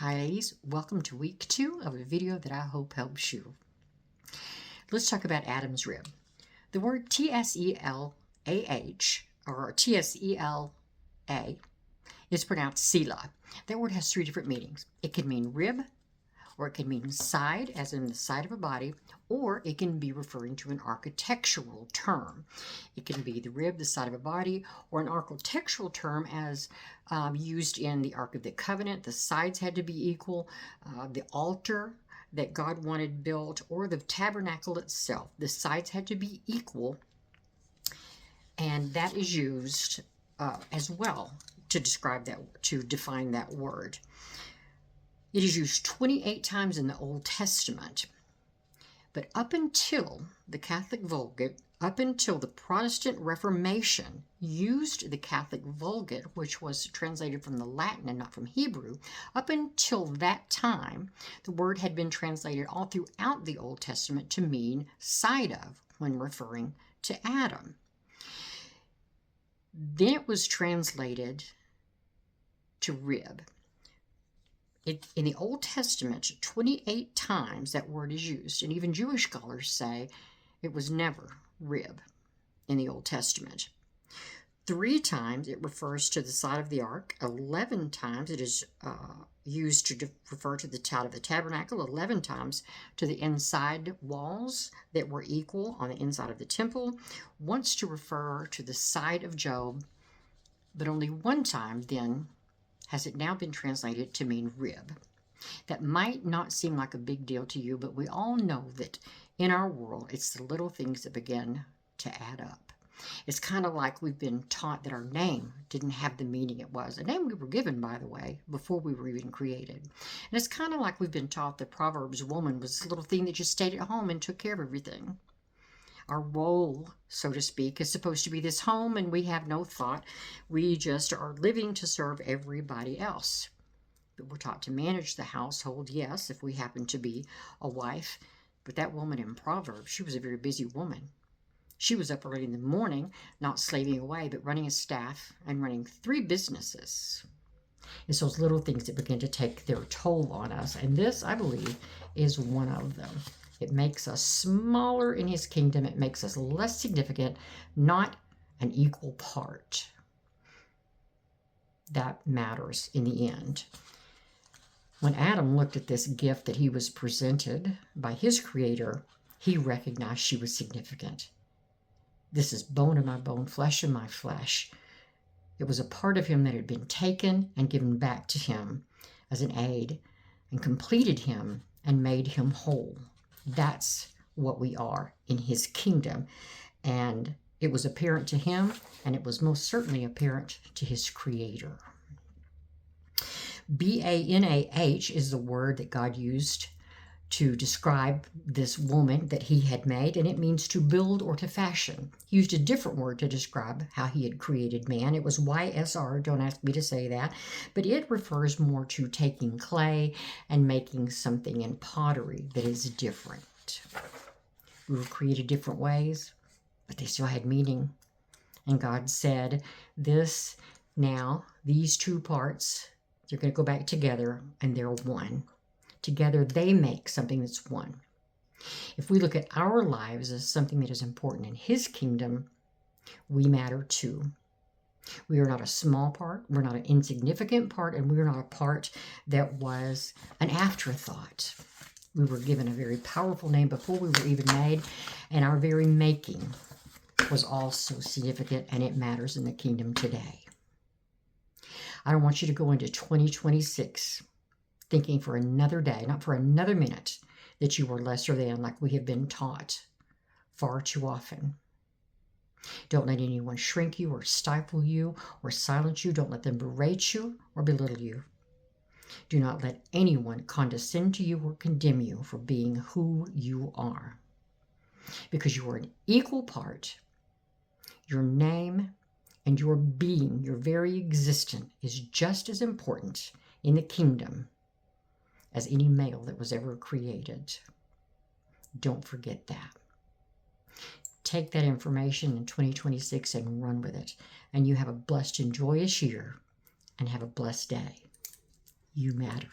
Hi ladies, welcome to week 2 of a video that I hope helps you. Let's talk about Adam's rib. The word T-S-E-L-A-H or T-S-E-L-A is pronounced Selah. That word has 3 different meanings. It can mean rib, or it can mean side, as in the side of a body, or it can be referring to an architectural term. It can be the rib, the side of a body, or an architectural term as used in the Ark of the Covenant. The sides had to be equal. The altar that God wanted built, or the tabernacle itself, the sides had to be equal, and that is used as well to describe that, to define that word. It is used 28 times in the Old Testament. But up until the Catholic Vulgate, up until the Protestant Reformation used the Catholic Vulgate, which was translated from the Latin and not from Hebrew, up until that time, the word had been translated all throughout the Old Testament to mean side of when referring to Adam. Then it was translated to rib. In the Old Testament, 28 times that word is used, and even Jewish scholars say it was never rib in the Old Testament. 3 times it refers to the side of the ark. 11 times it is used to refer to the side of the tabernacle. 11 times to the inside walls that were equal on the inside of the temple. Once to refer to the side of Job, but only 1 time then has it now been translated to mean rib. That might not seem like a big deal to you, but we all know that in our world, it's the little things that begin to add up. It's kind of like we've been taught that our name didn't have the meaning it was. A name we were given, by the way, before we were even created. And it's kind of like we've been taught that Proverbs woman was a little thing that just stayed at home and took care of everything. Our role, so to speak, is supposed to be this home, and we have no thought. We just are living to serve everybody else. But we're taught to manage the household, yes, if we happen to be a wife. But that woman in Proverbs, she was a very busy woman. She was up early in the morning, not slaving away, but running a staff and running 3 businesses. It's those little things that begin to take their toll on us. And this, I believe, is one of them. It makes us smaller in his kingdom. It makes us less significant, not an equal part. That matters in the end. When Adam looked at this gift that he was presented by his creator, he recognized she was significant. This is bone of my bone, flesh of my flesh. It was a part of him that had been taken and given back to him as an aid and completed him and made him whole. That's what we are in his kingdom. And it was apparent to him, and it was most certainly apparent to his creator. B-A-N-A-H is the word that God used to describe this woman that he had made, and it means to build or to fashion. He used a different word to describe how he had created man. It was Y-S-R, don't ask me to say that, but it refers more to taking clay and making something in pottery that is different. We were created different ways, but they still had meaning. And God said, this now, these 2 parts, they're going to go back together, and they're one. Together, they make something that's one. If we look at our lives as something that is important in his kingdom, we matter too. We are not a small part, we're not an insignificant part, and we're not a part that was an afterthought. We were given a very powerful name before we were even made, and our very making was also significant, and it matters in the kingdom today. I don't want you to go into 2026 thinking for another day, not for another minute, that you are lesser than, like we have been taught far too often. Don't let anyone shrink you or stifle you or silence you. Don't let them berate you or belittle you. Do not let anyone condescend to you or condemn you for being who you are, because you are an equal part. Your name and your being, your very existence, is just as important in the kingdom as any male that was ever created. Don't forget that. Take that information in 2026 and run with it. And you have a blessed and joyous year, and have a blessed day. You matter.